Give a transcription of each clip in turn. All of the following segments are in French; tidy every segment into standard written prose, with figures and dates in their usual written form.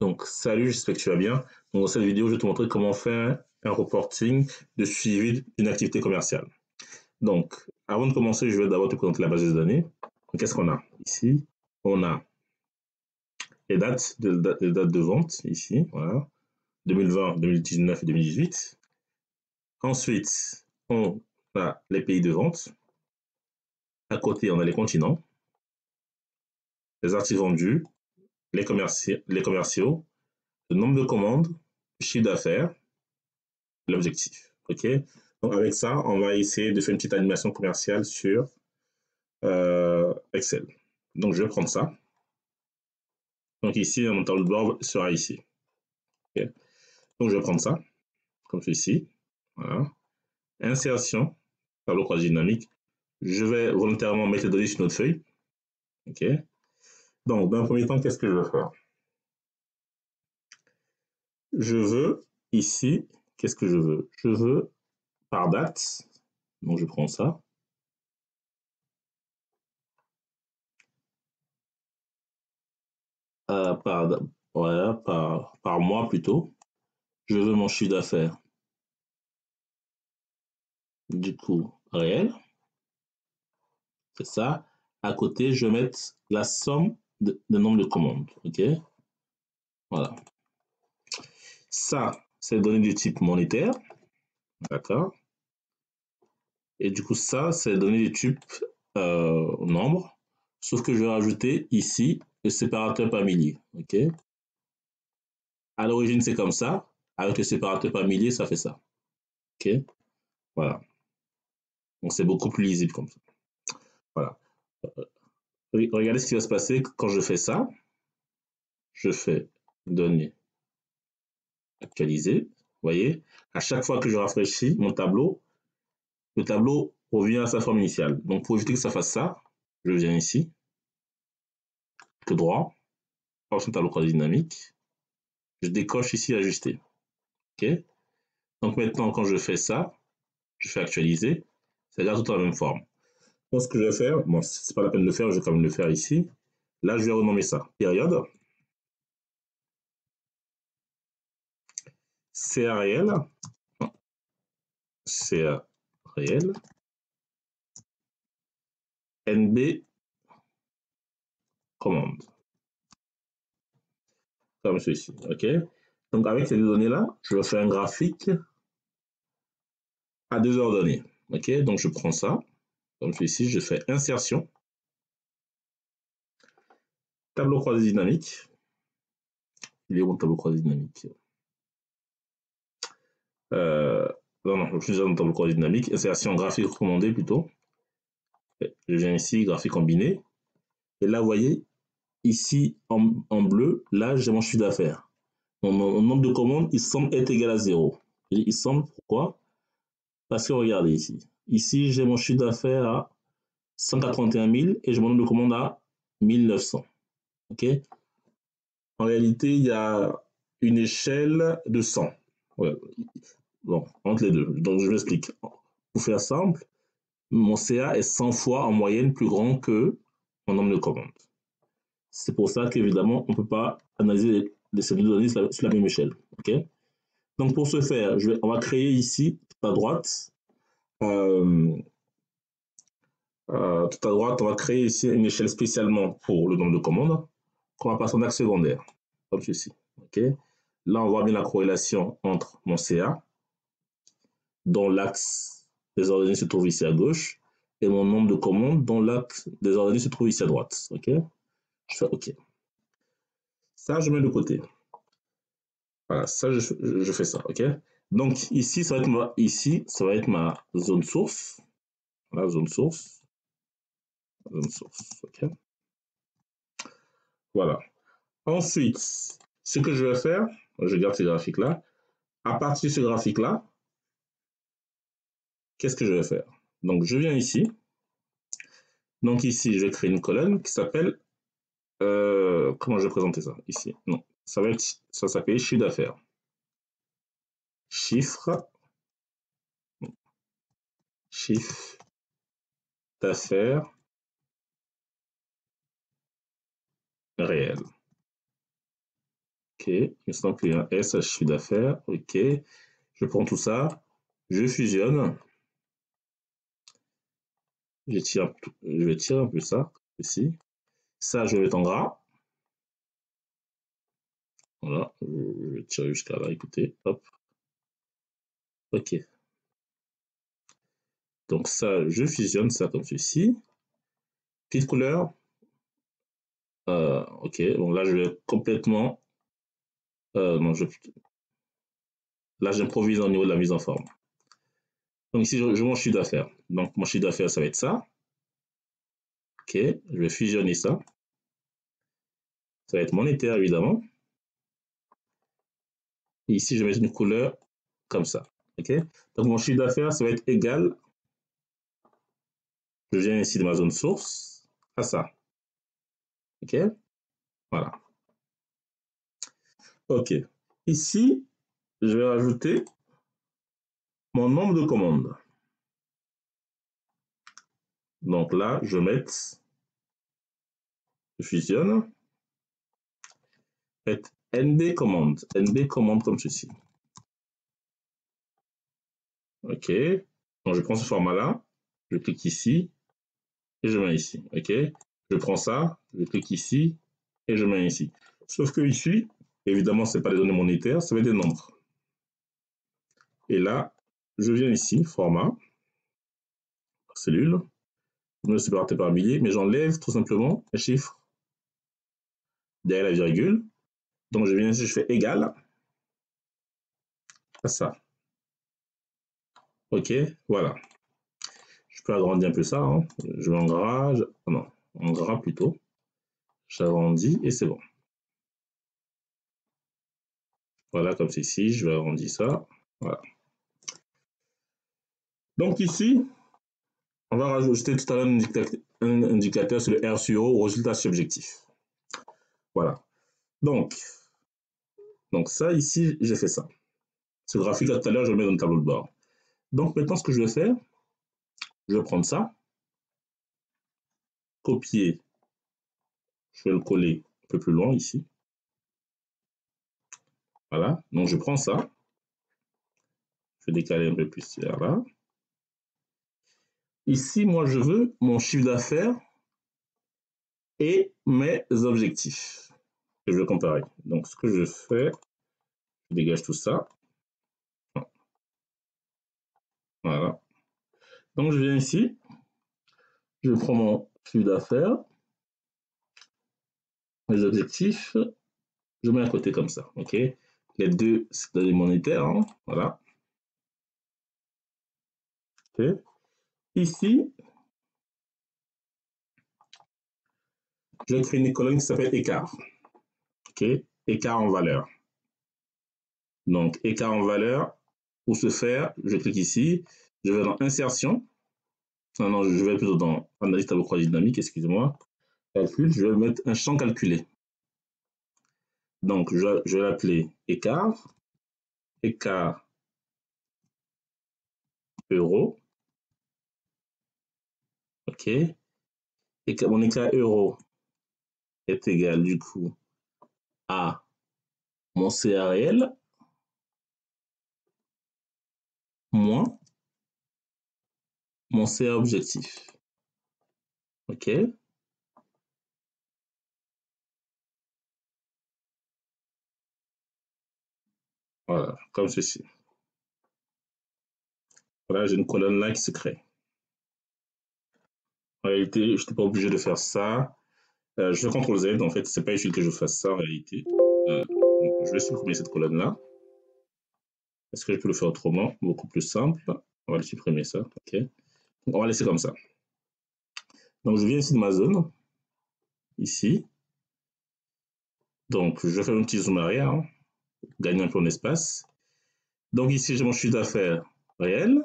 Donc, salut, j'espère que tu vas bien. Donc, dans cette vidéo, je vais te montrer comment faire un reporting de suivi d'une activité commerciale. Donc, avant de commencer, je vais d'abord te présenter la base de données. Qu'est-ce qu'on a ici? On a les dates de vente ici, voilà, 2020, 2019 et 2018. Ensuite, on a les pays de vente. À côté, on a les continents, les articles vendus, les commerciaux, le nombre de commandes, le chiffre d'affaires, l'objectif. OK? Donc, avec ça, on va essayer de faire une petite animation commerciale sur Excel. Donc, je vais prendre ça. Donc, ici, mon tableau de bord sera ici. Okay? Donc, je vais prendre ça, comme ceci. Voilà. Insertion, tableau croisé dynamique. Je vais volontairement mettre les données sur notre feuille. OK? Donc, dans un premier temps, qu'est-ce que je veux faire? Je veux ici, qu'est-ce que je veux? Je veux par date. Donc, je prends ça. Voilà, par mois plutôt. Je veux mon chiffre d'affaires. Du coup, réel. C'est ça. À côté, je vais mettre la somme de nombre de commandes. OK? Voilà. Ça, c'est donné du type monétaire. D'accord? Et du coup, ça, c'est donné du type nombre. Sauf que je vais rajouter ici le séparateur par millier. OK? À l'origine, c'est comme ça. Avec le séparateur par millier, ça fait ça. OK? Voilà. Donc, c'est beaucoup plus lisible comme ça. Voilà. Regardez ce qui va se passer quand je fais ça. Je fais données actualisées. Vous voyez, à chaque fois que je rafraîchis mon tableau, le tableau revient à sa forme initiale. Donc, pour éviter que ça fasse ça, je viens ici, clic droit, option tableau croisé dynamique. Je décoche ici ajuster. OK? Donc, maintenant, quand je fais ça, je fais actualiser, ça garde tout dans la même forme. Donc, ce que je vais faire, bon, c'est pas la peine de le faire, je vais quand même le faire ici. Là, je vais renommer ça période. CA réel. CA réel. NB commande. Comme ceci. OK? Donc, avec ces deux données-là, je vais faire un graphique à 2 heures données. OK? Donc, je prends ça. Comme ceci, je fais insertion. Tableau croisé dynamique. Il est où mon tableau croisé dynamique? Non, je suis déjà dans le tableau croisé dynamique. Insertion graphique recommandé plutôt. Je viens ici, graphique combiné. Et là, vous voyez, ici en bleu, là, j'ai mon chiffre d'affaires. Mon nombre de commandes, il semble être égal à 0. Il semble, pourquoi? Parce que regardez ici. Ici, j'ai mon chiffre d'affaires à 181 000 et j'ai mon nombre de commandes à 1900. OK? En réalité, il y a une échelle de 100. Ouais. Bon, entre les deux. Donc, je m'explique. Pour faire simple, mon CA est 100 fois en moyenne plus grand que mon nombre de commandes. C'est pour ça qu'évidemment, on ne peut pas analyser ces deux données sur la même échelle. Okay? Donc, pour ce faire, on va créer ici, tout à droite, on va créer ici une échelle spécialement pour le nombre de commandes qu'on va passer en axe secondaire, comme ceci. Okay? Là, on voit bien la corrélation entre mon CA, dont l'axe des ordonnées se trouve ici à gauche, et mon nombre de commandes, dont l'axe des ordonnées se trouve ici à droite. Okay? Je fais OK. Ça, je mets de côté. Voilà, ça, je fais ça, OK? Donc, ici, ça va être ma zone source. La zone source. Zone source, OK? Voilà. Ensuite, ce que je vais faire, je garde ces graphiques-là. À partir de ce graphique-là, qu'est-ce que je vais faire? Donc, je viens ici. Donc, ici, je vais créer une colonne qui s'appelle... comment je vais présenter ça? Ici. Non, ça s'appelle chiffre d'affaires. Chiffre d'affaires réel. Ok, il me semble qu'il y a un S à chiffre d'affaires. Ok, je prends tout ça, je fusionne. Je vais tirer un peu ça, ici. Ça, je vais mettre en gras. Voilà, je vais tirer jusqu'à là, écoutez, hop. Ok. Donc ça, je fusionne ça comme ceci. Petite couleur. Ok, bon là, je vais complètement... non, là, j'improvise au niveau de la mise en forme. Donc ici, je mon chiffre d'affaires. Donc mon chiffre d'affaires, ça va être ça. Ok, je vais fusionner ça. Ça va être monétaire, évidemment. Et ici, je vais mettre une couleur comme ça. Ok, donc mon chiffre d'affaires, ça va être égal. Je viens ici de ma zone source à ça. Ok, voilà. Ok, ici, je vais rajouter mon nombre de commandes. Donc là, je fusionne, mettre NB commande comme ceci. Ok, donc je prends ce format-là, je clique ici et je mets ici. Ok, je prends ça, je clique ici et je mets ici. Sauf que ici, évidemment, ce n'est pas des données monétaires, ça va être des nombres. Et là, je viens ici, format, cellule, je me sépare par milliers, mais j'enlève tout simplement un chiffre derrière la virgule. Donc je viens ici, je fais égal à ça. Ok, voilà. Je peux agrandir un peu ça. Hein. Je vais en gras, non, en gras plutôt. J'agrandis et c'est bon. Voilà, comme ceci, je vais agrandir ça. Voilà. Donc ici, on va rajouter tout à l'heure un indicateur sur le R sur O, résultat subjectif. Voilà. Donc ça ici, j'ai fait ça. Ce graphique-là tout à l'heure, je le mets dans le tableau de bord. Donc maintenant, ce que je vais faire, je vais prendre ça, copier, je vais le coller un peu plus loin ici. Voilà, donc je prends ça, je vais décaler un peu plus vers là. Ici, moi, je veux mon chiffre d'affaires et mes objectifs que je veux comparer. Donc, ce que je fais, je dégage tout ça. Voilà. Donc, je viens ici, je prends mon chiffre d'affaires, mes objectifs, je mets à côté comme ça. OK? Les deux, c'est des monétaires. Hein, voilà. OK? Ici, je vais créer une colonne qui s'appelle écart. OK? Écart en valeur. Donc, écart en valeur, pour ce faire, je clique ici, je vais dans insertion. Non, je vais plutôt dans analyse tableau croisé dynamique, excusez-moi. Calcul, je vais mettre un champ calculé. Donc, je vais l'appeler écart, écart euro. OK. Et mon écart euro est égal du coup à mon CA réel moins mon CA objectif. OK. Voilà, comme ceci. Voilà, j'ai une colonne là qui se crée. En réalité, je n'étais pas obligé de faire ça. Je fais CTRL Z, en fait, c'est pas utile que je fasse ça en réalité. Je vais supprimer cette colonne-là. Est-ce que je peux le faire autrement? Beaucoup plus simple. On va le supprimer ça. OK. Donc, on va laisser comme ça. Donc, je viens ici de ma zone. Ici. Donc, je vais faire un petit zoom arrière. Hein, gagner un peu en espace. Donc, ici, j'ai mon chiffre d'affaires réel.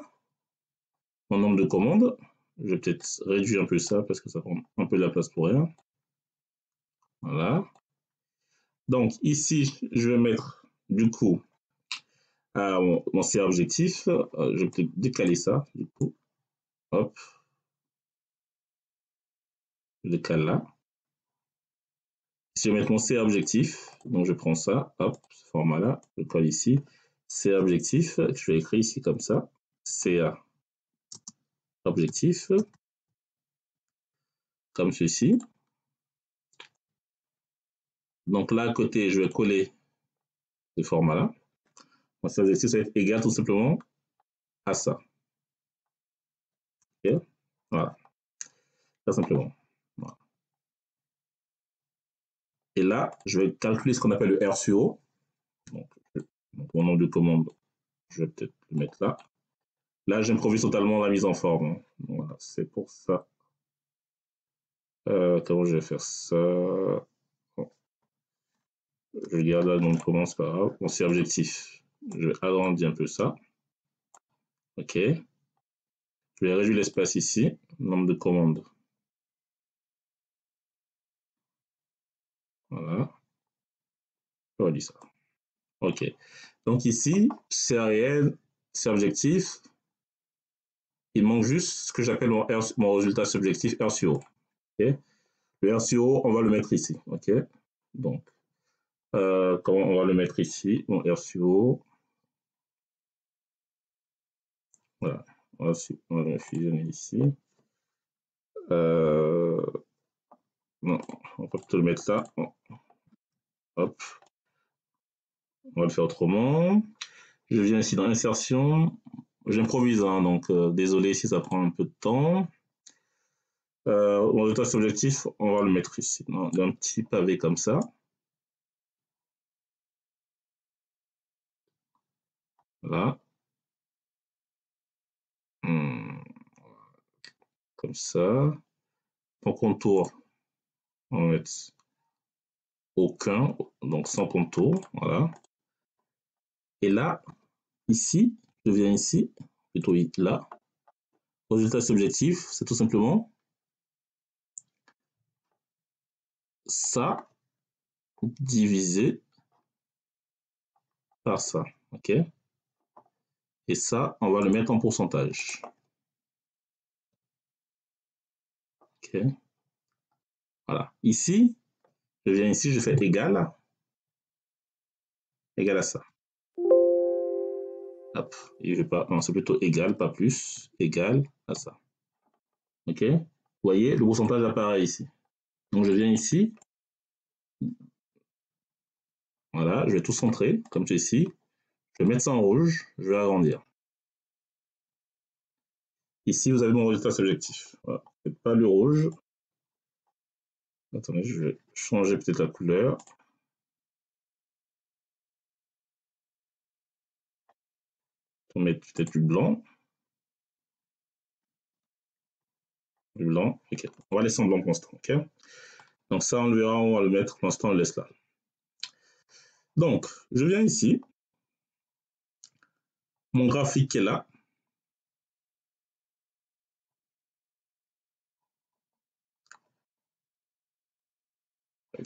Mon nombre de commandes. Je vais peut-être réduire un peu ça parce que ça prend un peu de la place pour rien. Voilà. Donc, ici, je vais mettre du coup mon CA objectif. Je vais peut-être décaler ça. Du coup, hop. Je décale là. Si je vais mettre mon CA objectif, donc je prends ça, hop, ce format-là, je colle ici. CA objectif, je vais écrire ici comme ça. CA objectif, comme ceci. Donc là, à côté, je vais coller ce format-là. Mon CA objectif, ça va être égal tout simplement à ça. Okay. Voilà, tout simplement. Voilà. Et là, je vais calculer ce qu'on appelle le R sur O. Donc, mon nom de commande, je vais peut-être le mettre là. Là, j'improvise totalement la mise en forme. Voilà, c'est pour ça. Comment je vais faire ça? Bon, je garde là, donc comment, c'est pas grave. Bon, c'est objectif. Je vais agrandir un peu ça. OK. Je vais réduire l'espace ici. Nombre de commandes. Voilà. Je redis ça. OK. Donc ici, c'est réel, c'est objectif. Il manque juste ce que j'appelle mon résultat subjectif R sur O. OK. Le R sur O, on va le mettre ici. OK. Donc, comment on va le mettre ici? Mon R sur O. Voilà. On va le fusionner ici. Non, on va plutôt le mettre là. Hop. On va le faire autrement. Je viens ici dans l'insertion. J'improvise, hein, donc désolé si ça prend un peu de temps. Mon résultat subjectif, on va le mettre ici, dans un petit pavé comme ça. Voilà. Comme ça. Mon contour, on va mettre aucun, donc sans contour. Voilà. Et là, ici, je viens ici, plutôt là. Résultat subjectif, c'est tout simplement ça divisé par ça. OK? Et ça, on va le mettre en pourcentage. OK? Voilà. Ici, je viens ici, je fais égal à ça. Hop. Et je vais pas, non, c'est plutôt égal, pas plus, égal à ça. OK? Vous voyez, le pourcentage apparaît ici. Donc, je viens ici. Voilà, je vais tout centrer, comme ceci. Je vais mettre ça en rouge, je vais agrandir. Ici, vous avez mon résultat subjectif. Voilà. Pas le rouge. Attendez, je vais changer peut-être la couleur. On va mettre peut-être du blanc. Du blanc, ok. On va laisser en blanc pour l'instant, ok. Donc ça, on le verra, on va le mettre pour l'instant, on le laisse là. Donc, je viens ici. Mon graphique est là.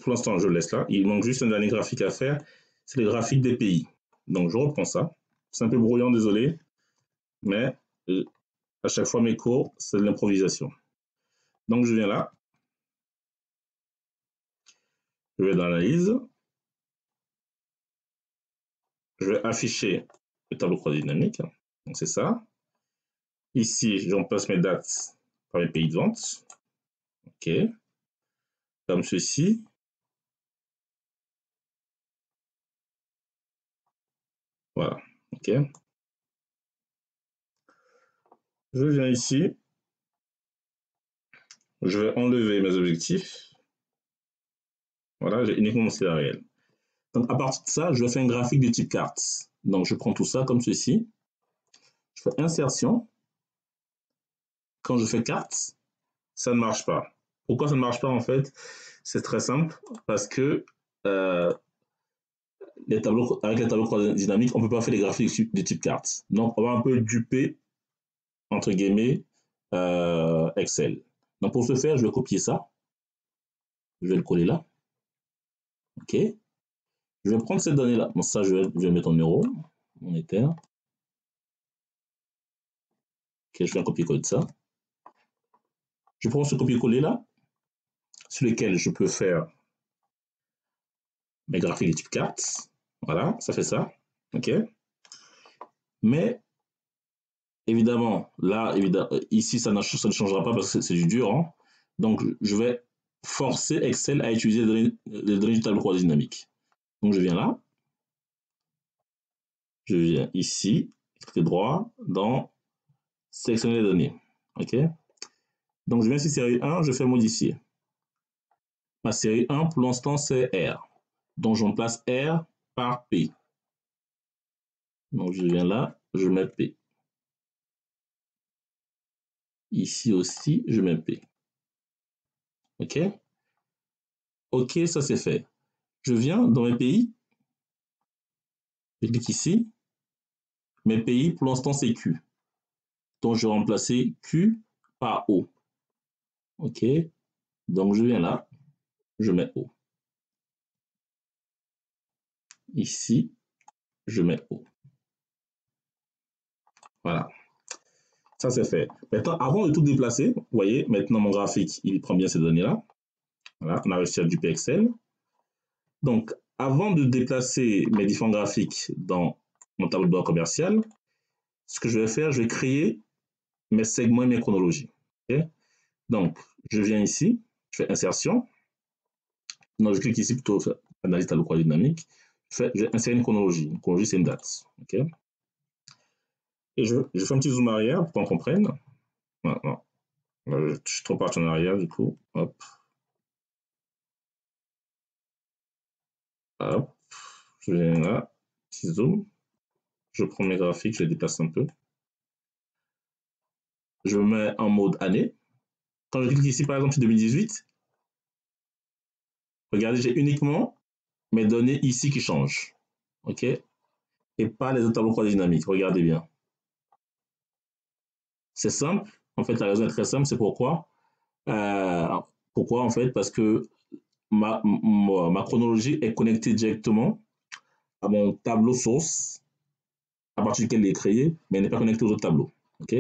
Pour l'instant, je le laisse là. Il manque juste un dernier graphique à faire. C'est le graphique des pays. Donc, je reprends ça. C'est un peu brouillant, désolé. Mais à chaque fois, mes cours, c'est de l'improvisation. Donc, je viens là. Je vais dans l'analyse. Je vais afficher le tableau croisé dynamique. Donc, c'est ça. Ici, je remplace mes dates par mes pays de vente. OK. Comme ceci. Voilà. OK. Je viens ici. Je vais enlever mes objectifs. Voilà, j'ai uniquement mon CA réel. Donc, à partir de ça, je vais faire un graphique de type carte. Donc, je prends tout ça comme ceci. Je fais insertion. Quand je fais carte, ça ne marche pas. Pourquoi ça ne marche pas en fait? C'est très simple. Parce que avec les tableaux croisés dynamiques, on ne peut pas faire des graphiques de type carte. Donc, on va un peu duper, entre guillemets, Excel. Donc, pour ce faire, je vais copier ça. Je vais le coller là. OK. Je vais prendre cette donnée-là. Bon, ça, je vais mettre en euros monétaire. OK, je fais un copier-coller de ça. Je prends ce copier-coller là, sur lequel je peux faire mes graphiques de type carte. Voilà, ça fait ça. OK. Mais évidemment, là, ici, ça ne changera pas parce que c'est du dur. Hein. Donc, je vais forcer Excel à utiliser les données du tableau croisé dynamique. Donc, je viens là. Je viens ici, clic droit, dans sélectionner les données. OK. Donc, je viens ici, série 1, je fais modifier. Ma série 1, pour l'instant, c'est R. Donc, je remplace R par P. Donc, je viens là, je mets P. Ici aussi, je mets P. OK? OK, ça c'est fait. Je viens dans mes pays. Je clique ici. Mes pays, pour l'instant, c'est Q. Donc, je vais remplacer Q par O. OK? Donc, je viens là, je mets O. Ici, je mets O. Voilà. Ça, c'est fait. Maintenant, avant de tout déplacer, vous voyez, maintenant mon graphique, il prend bien ces données-là. Voilà, on a réussi à duper Excel. Donc, avant de déplacer mes différents graphiques dans mon tableau de bord commercial, ce que je vais faire, je vais créer mes segments et mes chronologies. Okay? Donc, je viens ici, je fais insertion. Non, je clique ici plutôt analyse tableau croisé dynamique. Je vais insérer une chronologie. Une chronologie, c'est une date. Okay? Et je fais un petit zoom arrière pour qu'on comprenne. Non. Je suis trop parti en arrière, du coup. Hop. Hop. Je viens là. Petit zoom. Je prends mes graphiques, je les déplace un peu. Je me mets en mode année. Quand je clique ici, par exemple, sur 2018, regardez, j'ai uniquement mes données ici qui changent. OK? Et pas les autres tableaux croisés dynamiques. Regardez bien. C'est simple. En fait, la raison est très simple. C'est pourquoi. Pourquoi, en fait? Parce que ma chronologie est connectée directement à mon tableau source à partir duquel il est créé, mais elle n'est pas connectée aux autres tableaux. OK?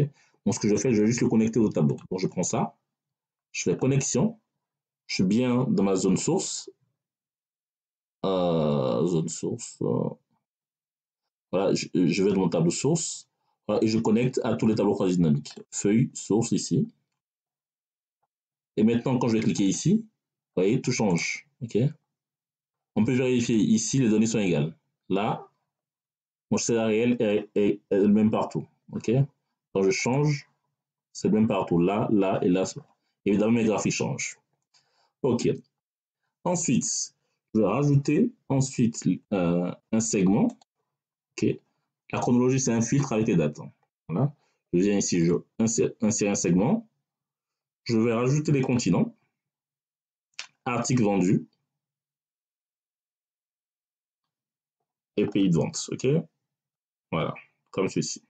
Donc, ce que je fais, je vais juste le connecter aux autres tableaux. Donc, je prends ça. Je fais connexion. Je suis bien dans ma zone source. Zone source. Voilà, je vais dans mon tableau source. Voilà, et je connecte à tous les tableaux croisés dynamiques. Feuille, source ici. Et maintenant, quand je vais cliquer ici, vous voyez, tout change. OK? On peut vérifier ici, les données sont égales. Là, mon réel est le même partout. OK? Quand je change, c'est le même partout. Là, là et là. Évidemment, mes graphiques changent. OK. Ensuite, je vais rajouter ensuite un segment. OK. La chronologie, c'est un filtre avec les dates. Voilà. Je viens ici, je insère un segment. Je vais rajouter les continents. Articles vendus. Et pays de vente. OK? Voilà. Comme ceci.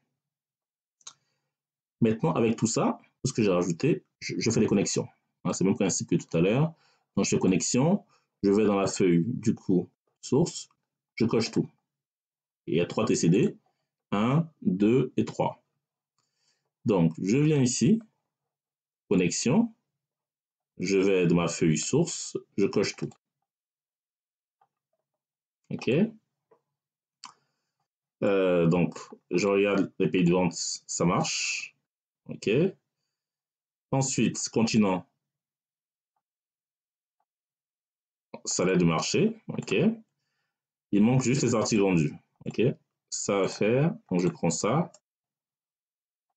Maintenant, avec tout ça, tout ce que j'ai rajouté, je fais les connexions. Voilà, c'est le même principe que tout à l'heure. Donc, je fais connexion. Je vais dans la feuille, du coup, source. Je coche tout. Et il y a 3 TCD. 1, 2 et 3. Donc, je viens ici. Connexion. Je vais dans ma feuille source. Je coche tout. OK? Donc, je regarde les pays de vente, ça marche. OK? Ensuite, continent, salaire de marché. OK? Il manque juste les articles vendus. OK? Ça va faire. Donc, je prends ça.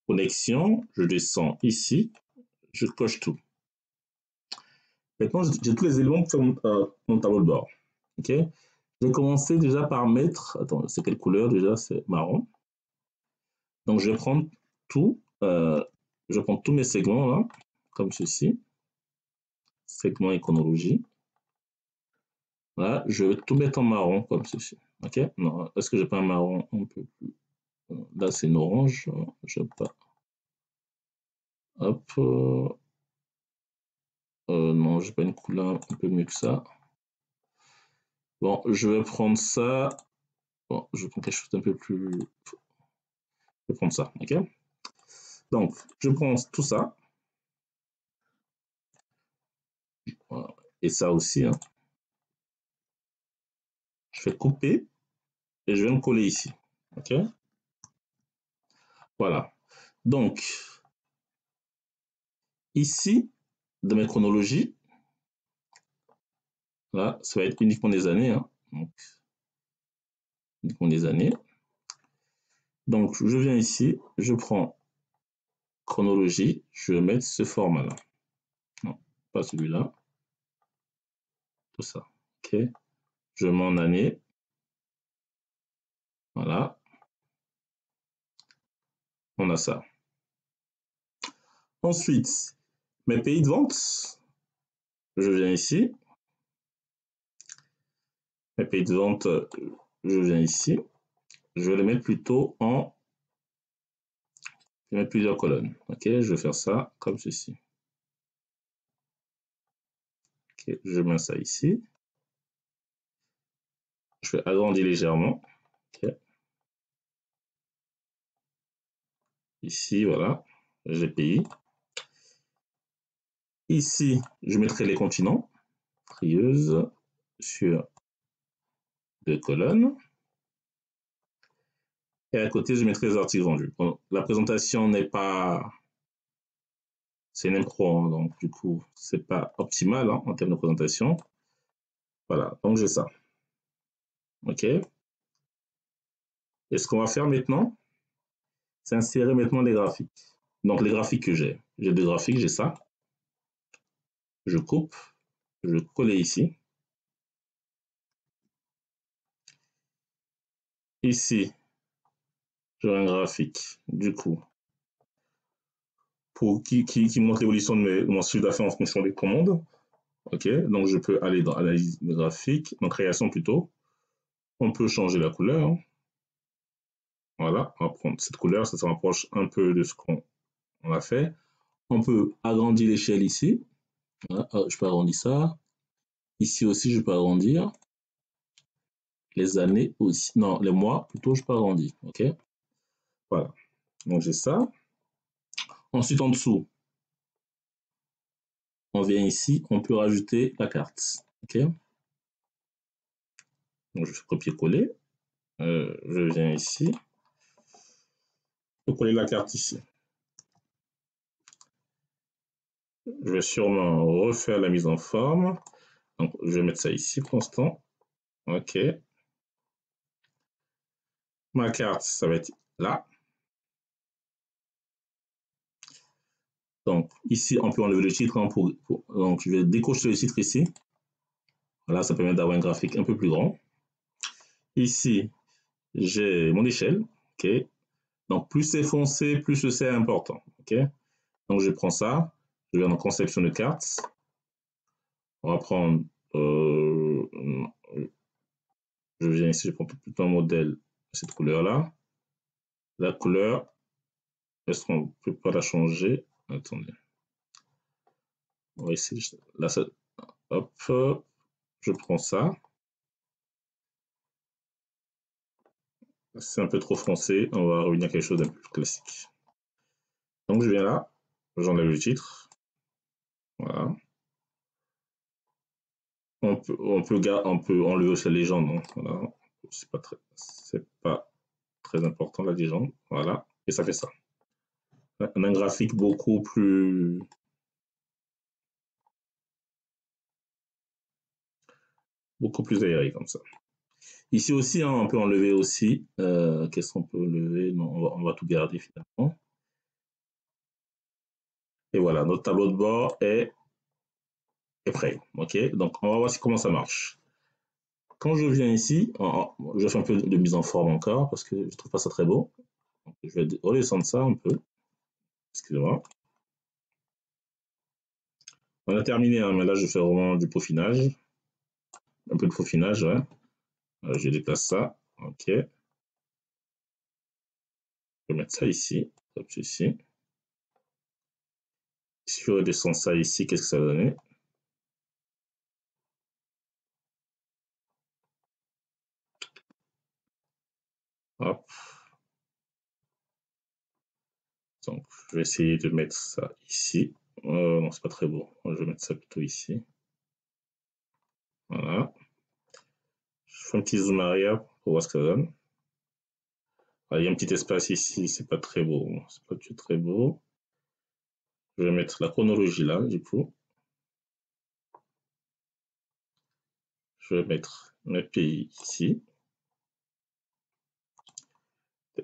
Connexion, je descends ici. Je coche tout. Maintenant, j'ai tous les éléments pour mon tableau de bord. OK? Je vais commencer déjà par mettre. Attends, c'est quelle couleur déjà? C'est marron. Donc, je vais prendre tout. Je prends tous mes segments là, comme ceci. Segment et chronologie. Voilà, je vais tout mettre en marron comme ceci. OK? Non, est-ce que j'ai pas un marron un peu plus. Là, c'est une orange. Je sais pas. Hop. Non, j'ai pas une couleur un peu mieux que ça. Bon, je vais prendre ça. Bon, je vais prendre quelque chose d'un peu plus. Je vais prendre ça. OK? Donc, je prends tout ça. Voilà. Et ça aussi. Hein. je vais couper et je vais me coller ici. OK? Voilà. Donc, ici, dans mes chronologies, là, ça va être uniquement des années. Hein. Donc, uniquement des années. Donc, je viens ici, je prends chronologie, je vais mettre ce format-là. Non, pas celui-là. Tout ça. OK? Je mets en année. Voilà. On a ça. Ensuite, mes pays de vente, je viens ici. Mes pays de vente, je viens ici. Je vais les mettre plutôt en... Je vais mettre plusieurs colonnes. OK? Je vais faire ça comme ceci. OK? Je mets ça ici. Je vais agrandir légèrement. OK? Ici, voilà. J'ai pays. Ici, je mettrai les continents. Frieuse sur 2 colonnes. Et à côté, je mettrai les articles vendus. Bon, la présentation n'est pas... C'est une impro, hein, donc du coup, c'est pas optimal hein, en termes de présentation. Voilà, donc j'ai ça. OK? Et ce qu'on va faire maintenant, c'est insérer maintenant les graphiques. Donc les graphiques que j'ai. J'ai 2 graphiques, j'ai ça. Je coupe, je colle ici. Ici, j'ai un graphique, du coup, pour qui montre l'évolution de mon chiffre d'affaires en fonction des commandes. OK? Donc je peux aller dans analyse graphique, dans création plutôt. On peut changer la couleur. Hein. Voilà, on va prendre cette couleur, ça se rapproche un peu de ce qu'on a fait. On peut agrandir l'échelle ici. Voilà, je peux agrandir ça. Ici aussi, je peux agrandir. Les années aussi. Non, les mois, plutôt, je peux agrandir. OK? Voilà. Donc, j'ai ça. Ensuite, en dessous, on vient ici, on peut rajouter la carte. OK? Donc, je fais copier-coller. Je viens ici. Je peux coller la carte ici. Je vais sûrement refaire la mise en forme. Donc, je vais mettre ça ici pour l'instant. OK. Ma carte, ça va être là. Donc, ici, on peut enlever le titre. Hein, donc, je vais décocher le titre ici. Voilà, ça permet d'avoir un graphique un peu plus grand. Ici, j'ai mon échelle. OK. Donc, plus c'est foncé, plus c'est important. OK. Donc, je prends ça. Je vais dans conception de cartes. On va prendre... je viens ici, je prends plutôt un modèle de cette couleur-là. La couleur, est-ce qu'on ne peut pas la changer? Attendez. On va essayer. Là, ça, hop, je prends ça. C'est un peu trop foncé. On va revenir à quelque chose d'un peu plus classique. Donc, je viens là. J'enlève le titre. Voilà. On peut enlever aussi la légende. Donc, voilà. C'est pas très important la légende. Voilà. Et ça fait ça. On a un graphique beaucoup plus aéré comme ça. Ici aussi, hein, on peut enlever aussi. Qu'est-ce qu'on peut enlever? Non, on va tout garder finalement. Et voilà, notre tableau de bord est prêt. OK? Donc, on va voir comment ça marche. Quand je viens ici, je fais un peu de mise en forme encore parce que je ne trouve pas ça très beau. Donc, je vais redescendre ça un peu. Excusez-moi. On a terminé, hein, mais là, je fais vraiment du peaufinage. Un peu de peaufinage, ouais. Je déplace ça. OK. Je vais mettre ça ici. Hop, ici. Si je redescends ça ici, qu'est-ce que ça va donner? Hop. Donc, je vais essayer de mettre ça ici. Non, c'est pas très beau. Je vais mettre ça plutôt ici. Voilà. Je fais un petit zoom arrière pour voir ce que ça donne. Il y a un petit espace ici, c'est pas très beau. C'est pas très beau. Je vais mettre la chronologie là, du coup. Je vais mettre mes pays ici.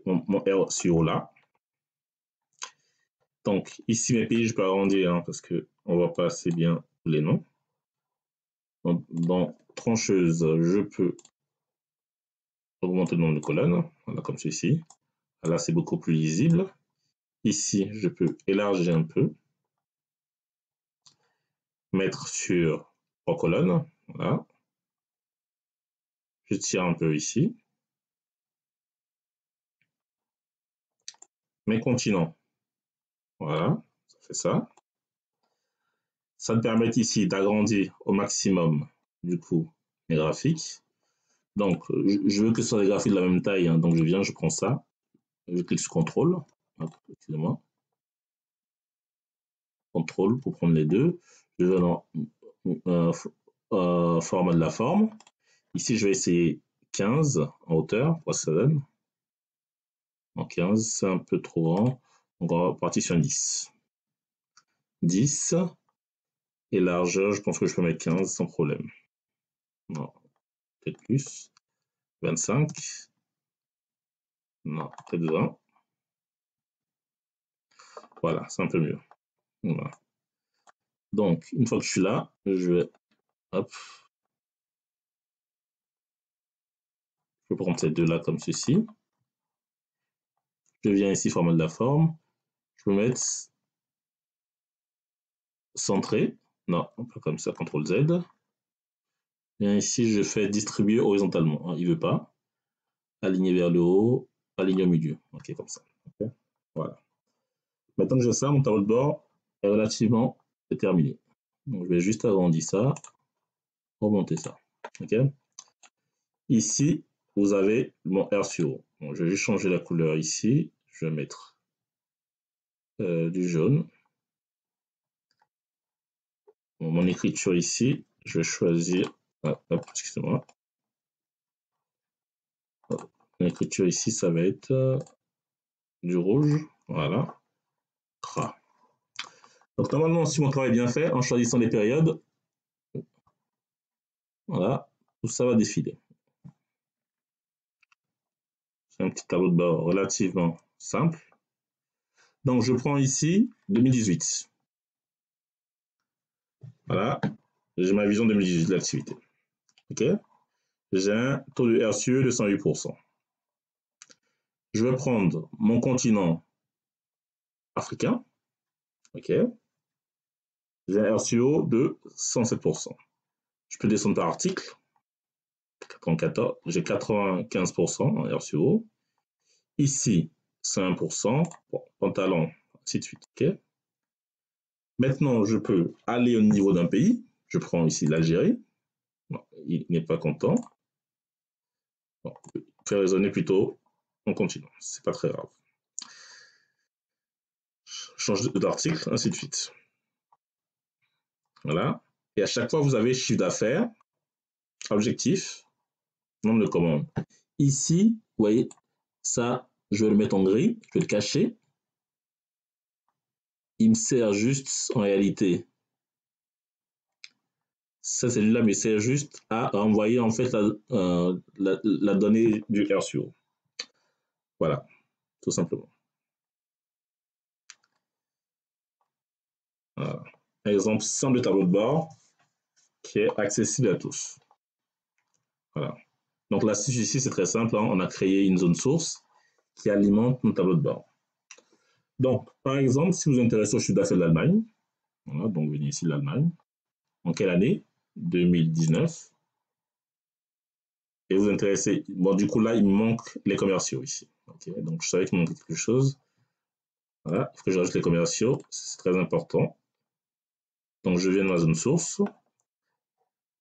Mon R sur là. Donc, ici, mes pays, je peux arrondir hein, parce qu'on ne voit pas assez bien les noms. Donc, dans trancheuse, je peux augmenter le nombre de colonnes, voilà, comme ceci. Là, c'est beaucoup plus lisible. Ici, je peux élargir un peu, mettre sur 3 colonnes, voilà. Je tire un peu ici. Mes continents, voilà, ça fait ça. Ça me permet ici d'agrandir au maximum, du coup, mes graphiques. Donc, je veux que ce soit des graphiques de la même taille, hein, donc je prends ça, je clique sur CTRL, excusez-moi, CTRL pour prendre les deux. Je vais dans format de la forme. Ici, je vais essayer 15 en hauteur, pour voir ce que ça donne. En 15, c'est un peu trop grand, donc on va partir sur 10. 10, et largeur, je pense que je peux mettre 15 sans problème. Non, peut-être plus. 25. Non, peut-être 20. Voilà, c'est un peu mieux. Voilà. Donc, une fois que je suis là, je vais, hop, je vais prendre ces deux-là comme ceci. Je viens ici, format de la forme. Je peux mettre centré. Non, pas comme ça, CTRL Z. Et ici, je fais distribuer horizontalement. Il ne veut pas. Aligner vers le haut, aligner au milieu. Ok, comme ça. Okay. Voilà. Maintenant que j'ai ça, mon tableau de bord est relativement terminé. Donc, je vais juste agrandir ça, remonter ça. Ok. Ici, vous avez mon R sur O. Bon, je vais juste changer la couleur ici. Je vais mettre du jaune. Bon, mon écriture ici, je vais choisir. Excusez-moi. Mon écriture ici, ça va être du rouge. Voilà. CRA. Donc normalement, si mon travail est bien fait, en choisissant les périodes, voilà, tout ça va défiler. C'est un petit tableau de bord relativement simple. Donc je prends ici 2018. Voilà, j'ai ma vision 2018 de l'activité. Ok. J'ai un taux de RCE de 108%. Je vais prendre mon continent africain. Ok. J'ai un RCO de 107%. Je peux descendre par article. 94, j'ai 95% en RCO. Ici, c'est 1%. Bon, pantalon, ainsi de suite. Okay. Maintenant, je peux aller au niveau d'un pays. Je prends ici l'Algérie. Bon, il n'est pas content. Bon, faire raisonner plutôt en continent. C'est pas très grave. Je change d'article, ainsi de suite. Voilà. Et à chaque fois, vous avez chiffre d'affaires, objectif, nombre de commandes. Ici, vous voyez, ça, je vais le mettre en gris, je vais le cacher. Il me sert juste, en réalité, ça celui-là me sert juste à envoyer en fait la donnée du RCO. Voilà, tout simplement. Voilà. Exemple simple de tableau de bord qui est accessible à tous. Voilà. Donc l'astuce ici, c'est très simple. Hein. On a créé une zone source qui alimente notre tableau de bord. Donc, par exemple, si vous vous intéressez au chiffre d'affaires de l'Allemagne, voilà, donc venez ici l'Allemagne. En quelle année? 2019. Et vous vous intéressez, bon, du coup là, il me manque les commerciaux ici. Okay, donc je savais qu'il me manquait quelque chose. Voilà, il faut que je rajoute les commerciaux, c'est très important. Donc je viens de ma zone source,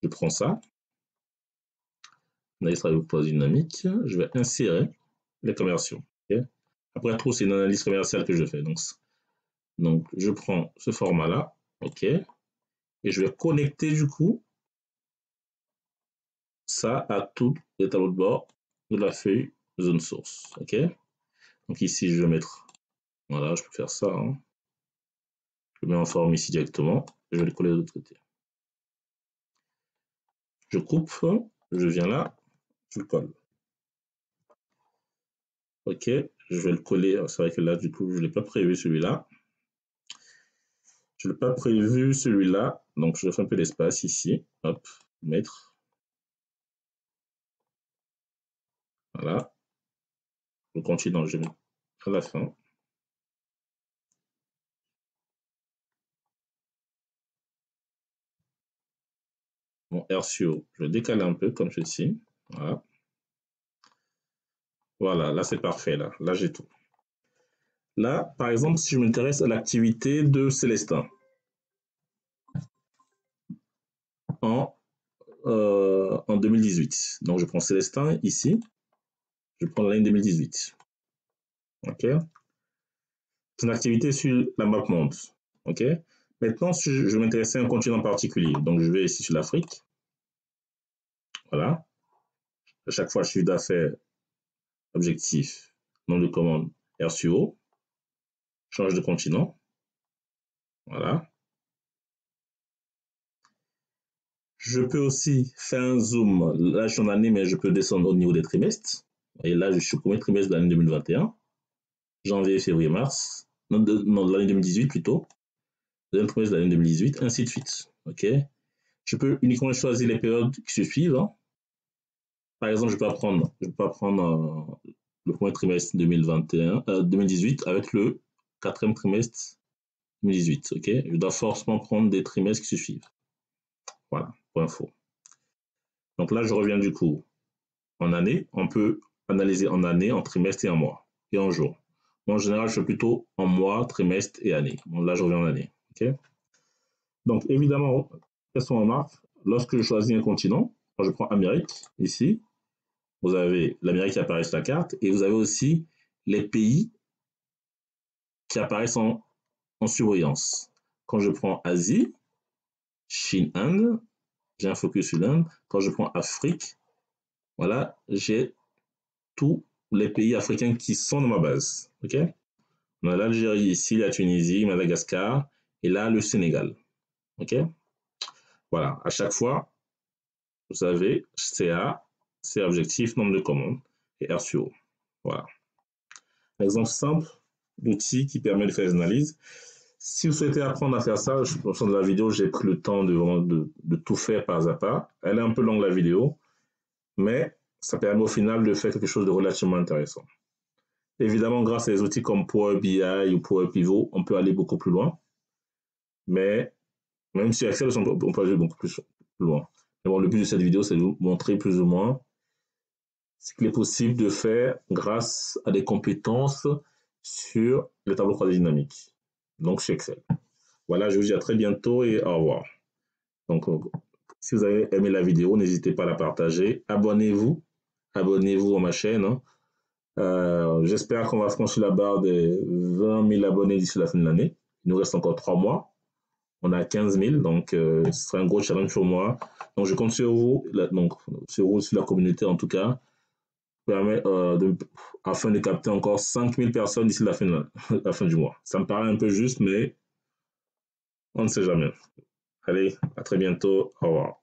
je prends ça, analyse travail pour dynamique, je vais insérer les commerciaux. Okay. Après tout, c'est une analyse commerciale que je fais. Donc je prends ce format-là, ok, et je vais connecter du coup ça à tous les tableaux de bord de la feuille zone source. OK? Donc ici, je vais mettre, voilà, je peux faire ça. Hein. Je le mets en forme ici directement. Je vais le coller de l'autre côté. Je coupe, je viens là, je le colle. OK, je vais le coller. C'est vrai que là, du coup, je ne l'ai pas prévu celui-là. Je ne l'ai pas prévu celui-là. Donc, je fais un peu d'espace ici. Hop, mettre. Voilà. Je continue, je mets à la fin. Mon RCO, je le décale un peu comme ceci. Voilà. Voilà, là, c'est parfait. Là j'ai tout. Là, par exemple, si je m'intéresse à l'activité de Célestin en 2018. Donc, je prends Célestin ici. Je prends l'année 2018. OK? C'est une activité sur la map monde. OK? Maintenant, si je vais m'intéresser à un continent particulier. Donc, je vais ici sur l'Afrique. Voilà. À chaque fois, chiffre d'affaires, objectif, nom de commande, RCO. Change de continent. Voilà. Je peux aussi faire un zoom. Là, je suis en année, mais je peux descendre au niveau des trimestres. Et là, je suis au premier trimestre de l'année 2021. Janvier, février, mars. Non, de l'année 2018 plutôt. Deuxième trimestre de l'année 2018, ainsi de suite. OK? Je peux uniquement choisir les périodes qui se suivent. Hein. Par exemple, je peux prendre le premier trimestre 2018 avec le quatrième trimestre 2018. OK? Je dois forcément prendre des trimestres qui se suivent. Voilà, pour info. Donc là, je reviens du coup en année. On peut analyser en année, en trimestre et en mois et en jour. Moi, en général, je fais plutôt en mois, trimestre et année. Bon, là, je reviens en année. OK? Donc, évidemment, qu'est-ce qu'on remarque? Lorsque je choisis un continent, quand je prends Amérique, ici, vous avez l'Amérique qui apparaît sur la carte et vous avez aussi les pays qui apparaissent en surbrillance. Quand je prends Asie, Chine, Inde, j'ai un focus sur l'Inde. Quand je prends Afrique, voilà, j'ai tous les pays africains qui sont dans ma base. OK? On a l'Algérie ici, la Tunisie, Madagascar et là le Sénégal. OK? Voilà, à chaque fois, vous avez CA, c'est objectif, nombre de commandes et RCO. Voilà. Un exemple simple d'outil qui permet de faire des analyses. Si vous souhaitez apprendre à faire ça, au sein de la vidéo, j'ai pris le temps de tout faire pas à pas. Elle est un peu longue la vidéo, mais ça permet au final de faire quelque chose de relativement intéressant. Évidemment, grâce à des outils comme Power BI ou Power Pivot, on peut aller beaucoup plus loin. Mais même si Excel, on peut aller beaucoup plus loin. Mais bon, le but de cette vidéo, c'est de vous montrer plus ou moins ce qu'il est possible de faire grâce à des compétences sur le tableau croisé dynamique, donc sur Excel. Voilà, je vous dis à très bientôt et au revoir. Donc, si vous avez aimé la vidéo, n'hésitez pas à la partager. Abonnez-vous à ma chaîne. Hein. J'espère qu'on va franchir la barre des 20 000 abonnés d'ici la fin de l'année. Il nous reste encore 3 mois. On a 15 000, donc ce sera un gros challenge pour moi. Donc je compte sur vous, sur la communauté en tout cas, afin de capter encore 5 000 personnes d'ici la fin du mois. Ça me paraît un peu juste, mais on ne sait jamais. Allez, à très bientôt. Au revoir.